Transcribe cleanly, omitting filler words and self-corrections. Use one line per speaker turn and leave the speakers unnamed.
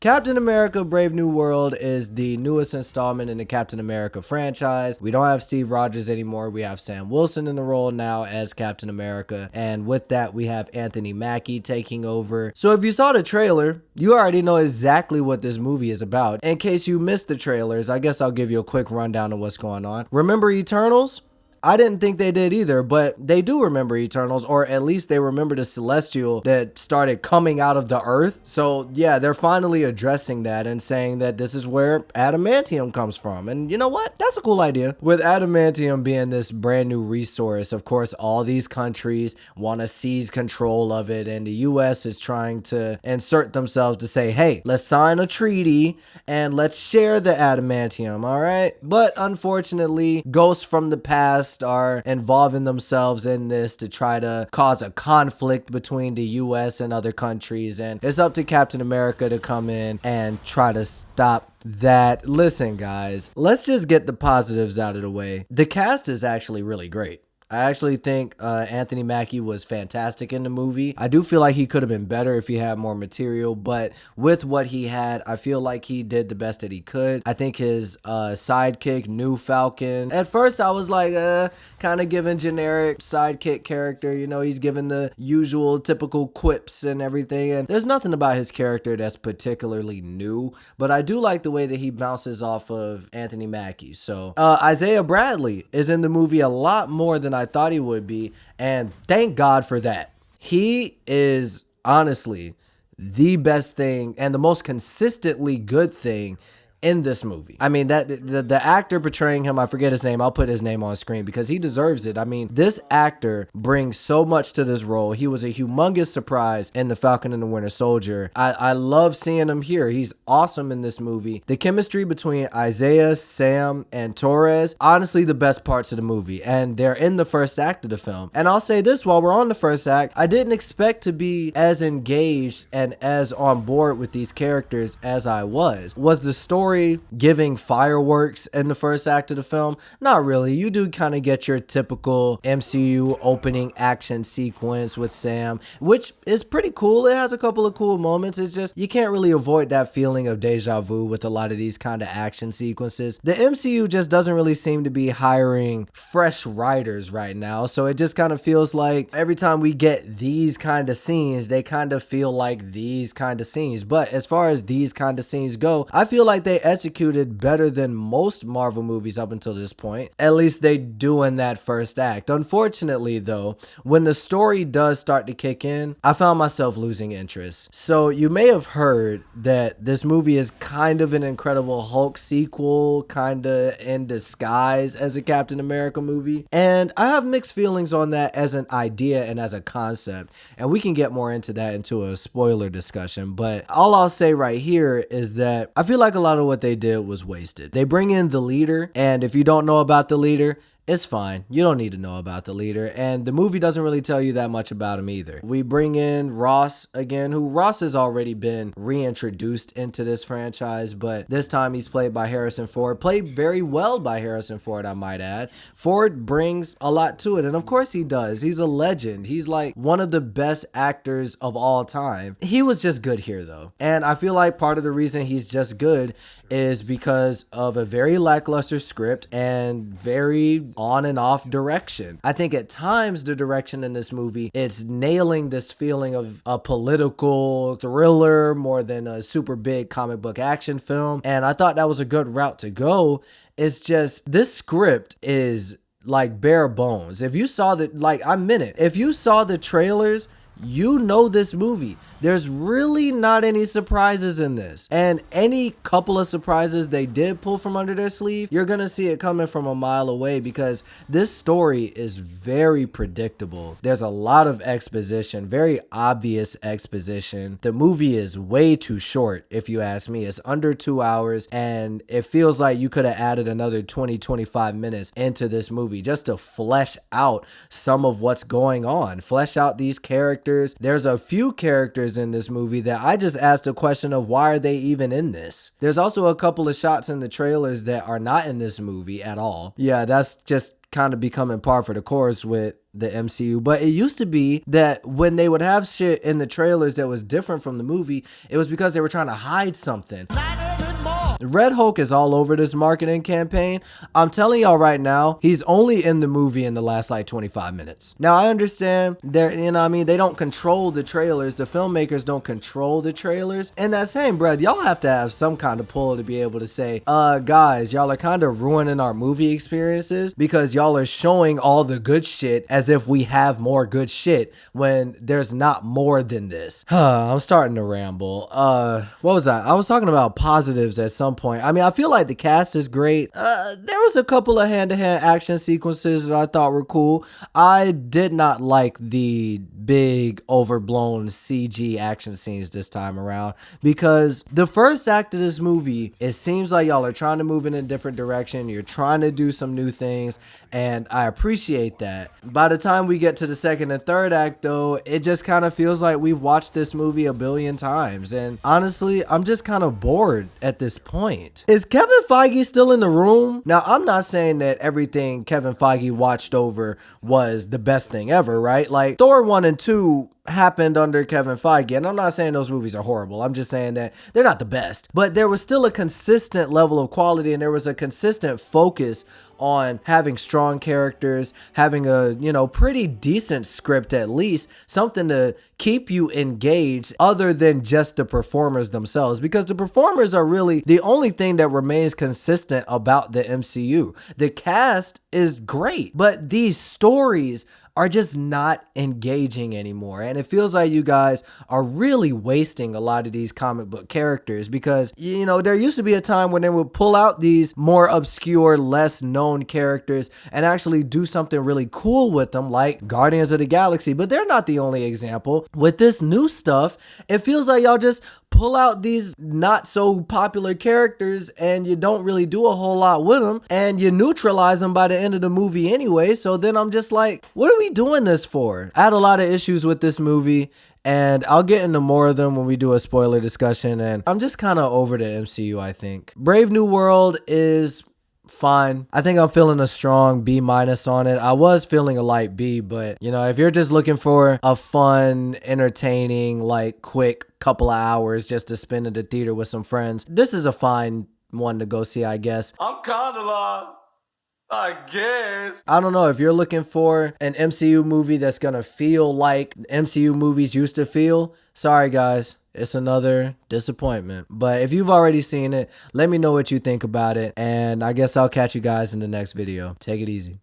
Captain America Brave New World is the newest installment in the Captain America franchise. We don't have Steve Rogers anymore. We have Sam Wilson in the role now as Captain America. And with that, we have Anthony Mackie taking over. So if you saw the trailer, you already know exactly what this movie is about. In case you missed the trailers, I guess I'll give you a quick rundown of what's going on. Remember Eternals? I didn't think they did either, but they do remember Eternals, or at least they remember the Celestial that started coming out of the earth. So yeah, they're finally addressing that and saying that this is where adamantium comes from. And you know what? That's a cool idea. With adamantium being this brand new resource, of course, all these countries want to seize control of it, and the US is trying to insert themselves to say, hey, let's sign a treaty and let's share the adamantium, all right? But unfortunately, ghosts from the past are involving themselves in this to try to cause a conflict between the US and other countries, and it's up to Captain America to come in and try to stop that. Listen, guys, let's just get the positives out of the way. The cast is actually really great. I actually think Anthony Mackie was fantastic in the movie. I do feel like he could have been better if he had more material, but with what he had, I feel like he did the best that he could. I think his sidekick, New Falcon, at first I was like, kind of giving generic sidekick character. You know, he's given the usual typical quips and everything, and there's nothing about his character that's particularly new, but I do like the way that he bounces off of Anthony Mackie. So Isaiah Bradley is in the movie a lot more than I thought he would be, and thank God for that. He is honestly the best thing and the most consistently good thing in this movie. I mean, that the actor portraying him, I forget his name, I'll put his name on screen because he deserves it. I mean, this actor brings so much to this role. He was a humongous surprise in The Falcon and the Winter Soldier. I love seeing him here. He's awesome in this movie. The chemistry between Isaiah, Sam, and Torres, honestly the best parts of the movie, and they're in the first act of the film. And I'll say this, while we're on the first act, I didn't expect to be as engaged and as on board with these characters as I was. Was the story giving fireworks in the first act of the film? Not really. You do kind of get your typical MCU opening action sequence with Sam, which is pretty cool. It has a couple of cool moments. It's just you can't really avoid that feeling of deja vu with a lot of these kind of action sequences. The MCU just doesn't really seem to be hiring fresh writers right now, so it just kind of feels like every time we get these kind of scenes, they kind of feel like these kind of scenes. But as far as these kind of scenes go, I feel like they executed better than most Marvel movies up until this point. At least they do in that first act. Unfortunately though, when the story does start to kick in, I found myself losing interest. So you may have heard that this movie is kind of an Incredible Hulk sequel, kind of in disguise as a Captain America movie. And I have mixed feelings on that as an idea and as a concept. And we can get more into that into a spoiler discussion. But all I'll say right here is that I feel like a lot of what they did was wasted. They bring in the leader, and if you don't know about the leader, it's fine. You don't need to know about the leader, and the movie doesn't really tell you that much about him either. We bring in Ross again, who Ross has already been reintroduced into this franchise, but this time he's played by Harrison Ford. Played very well by Harrison Ford, I might add. Ford brings a lot to it, and of course he does. He's a legend. He's like one of the best actors of all time. He was just good here though, and I feel like part of the reason he's just good is because of a very lackluster script and very on and off direction. I think at times the direction in this movie, it's nailing this feeling of a political thriller more than a super big comic book action film, and I thought that was a good route to go. It's just this script is like bare bones. If you saw the, like, I meant it, if you saw the trailers, you know this movie. There's really not any surprises in this. And any couple of surprises they did pull from under their sleeve, you're gonna see it coming from a mile away because this story is very predictable. There's a lot of exposition, very obvious exposition. The movie is way too short, if you ask me. It's under 2 hours, and it feels like you could have added another 20-25 minutes into this movie just to flesh out some of what's going on, flesh out these characters. There's a few characters in this movie that I just asked a question of why are they even in this? There's also a couple of shots in the trailers that are not in this movie at all. Yeah, that's just kind of becoming par for the course with the MCU. But it used to be that when they would have shit in the trailers that was different from the movie, it was because they were trying to hide something. Red Hulk is all over this marketing campaign. I'm telling y'all right now, he's only in the movie in the last like 25 minutes. Now I understand they're, you know what I mean, they don't control the trailers. The filmmakers don't control the trailers. And that same breath, y'all have to have some kind of pull to be able to say, guys, y'all are kind of ruining our movie experiences because y'all are showing all the good shit as if we have more good shit when there's not more than this. I'm starting to ramble. What was I was talking about positives at some point. I mean, I feel like the cast is great. There was a couple of hand-to-hand action sequences that I thought were cool. I did not like the big overblown CG action scenes this time around because the first act of this movie, it seems like y'all are trying to move in a different direction. You're trying to do some new things, and I appreciate that. By the time we get to the second and third act, though, it just kind of feels like we've watched this movie a billion times, and honestly, I'm just kind of bored at this point. Is Kevin Feige still in the room? Now, I'm not saying that everything Kevin Feige watched over was the best thing ever, right? Like, Thor 1 and 2 happened under Kevin Feige, and I'm not saying those movies are horrible. I'm just saying that they're not the best, but there was still a consistent level of quality, and there was a consistent focus on having strong characters, having a, you know, pretty decent script, at least something to keep you engaged other than just the performers themselves, because the performers are really the only thing that remains consistent about the MCU. The cast is great, but these stories are just not engaging anymore. And it feels like you guys are really wasting a lot of these comic book characters because, you know, there used to be a time when they would pull out these more obscure, less known characters and actually do something really cool with them, like Guardians of the Galaxy. But they're not the only example. With this new stuff, it feels like y'all just pull out these not so popular characters and you don't really do a whole lot with them and you neutralize them by the end of the movie anyway. So then I'm just like, what are we doing this for? I had a lot of issues with this movie, and I'll get into more of them when we do a spoiler discussion, and I'm just kind of over the MCU, I think. Brave New World is fine. I think I'm feeling a strong B- on it. I was feeling a light B, but you know, if you're just looking for a fun, entertaining, like quick couple of hours just to spend in the theater with some friends, this is a fine one to go see, I guess. I'm kind of lost, I guess. I don't know, if you're looking for an MCU movie that's gonna feel like MCU movies used to feel, sorry guys, it's another disappointment. But if you've already seen it, let me know what you think about it, and I guess I'll catch you guys in the next video. Take it easy.